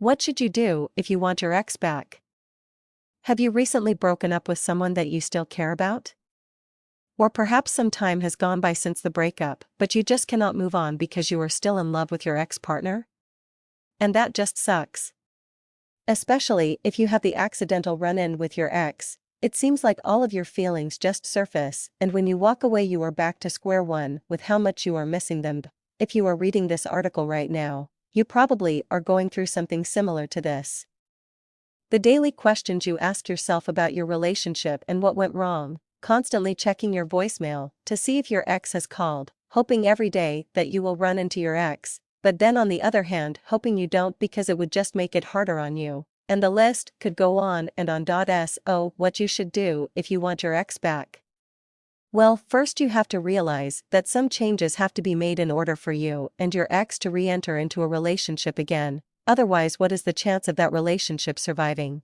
What should you do if you want your ex back? Have you recently broken up with someone that you still care about? Or perhaps some time has gone by since the breakup, but you just cannot move on because you are still in love with your ex-partner? And that just sucks. Especially if you have the accidental run-in with your ex, it seems like all of your feelings just surface, and when you walk away you are back to square one with how much you are missing them. If you are reading this article right now, you probably are going through something similar to this. The daily questions you ask yourself about your relationship and what went wrong, constantly checking your voicemail to see if your ex has called, hoping every day that you will run into your ex, but then on the other hand hoping you don't because it would just make it harder on you, and the list could go on and on. So, what you should do if you want your ex back? Well, first you have to realize that some changes have to be made in order for you and your ex to re-enter into a relationship again, otherwise what is the chance of that relationship surviving?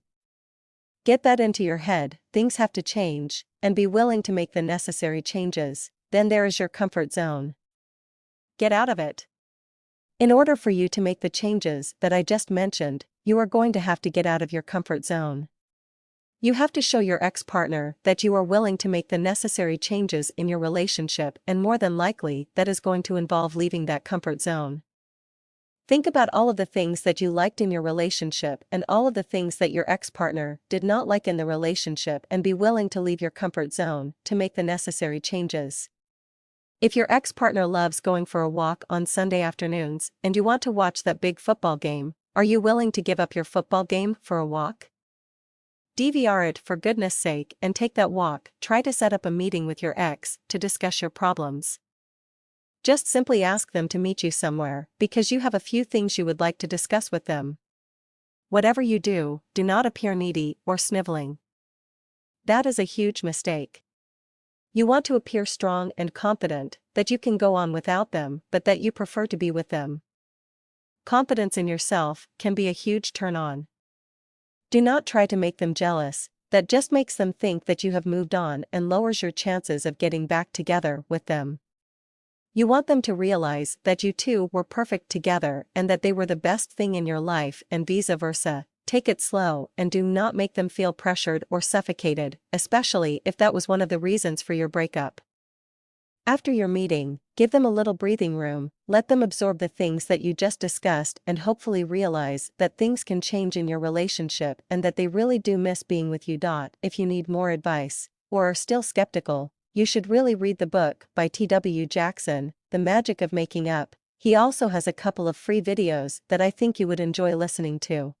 Get that into your head, things have to change, and be willing to make the necessary changes, then there is your comfort zone. Get out of it. In order for you to make the changes that I just mentioned, you are going to have to get out of your comfort zone. You have to show your ex-partner that you are willing to make the necessary changes in your relationship, and more than likely that is going to involve leaving that comfort zone. Think about all of the things that you liked in your relationship and all of the things that your ex-partner did not like in the relationship, and be willing to leave your comfort zone to make the necessary changes. If your ex-partner loves going for a walk on Sunday afternoons and you want to watch that big football game, are you willing to give up your football game for a walk? DVR it for goodness sake and take that walk. Try to set up a meeting with your ex to discuss your problems. Just simply ask them to meet you somewhere because you have a few things you would like to discuss with them. Whatever you do, do not appear needy or sniveling. That is a huge mistake. You want to appear strong and confident that you can go on without them, but that you prefer to be with them. Confidence in yourself can be a huge turn on. Do not try to make them jealous, that just makes them think that you have moved on and lowers your chances of getting back together with them. You want them to realize that you two were perfect together and that they were the best thing in your life, and vice versa. Take it slow and do not make them feel pressured or suffocated, especially if that was one of the reasons for your breakup. After your meeting, give them a little breathing room, let them absorb the things that you just discussed and hopefully realize that things can change in your relationship and that they really do miss being with you. If you need more advice, or are still skeptical, you should really read the book by T.W. Jackson, The Magic of Making Up. He also has a couple of free videos that I think you would enjoy listening to.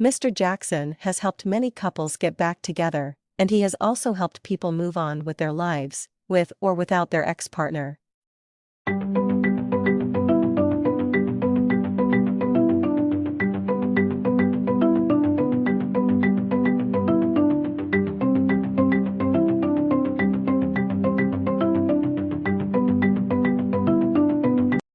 Mr. Jackson has helped many couples get back together, and he has also helped people move on with their lives, with or without their ex-partner.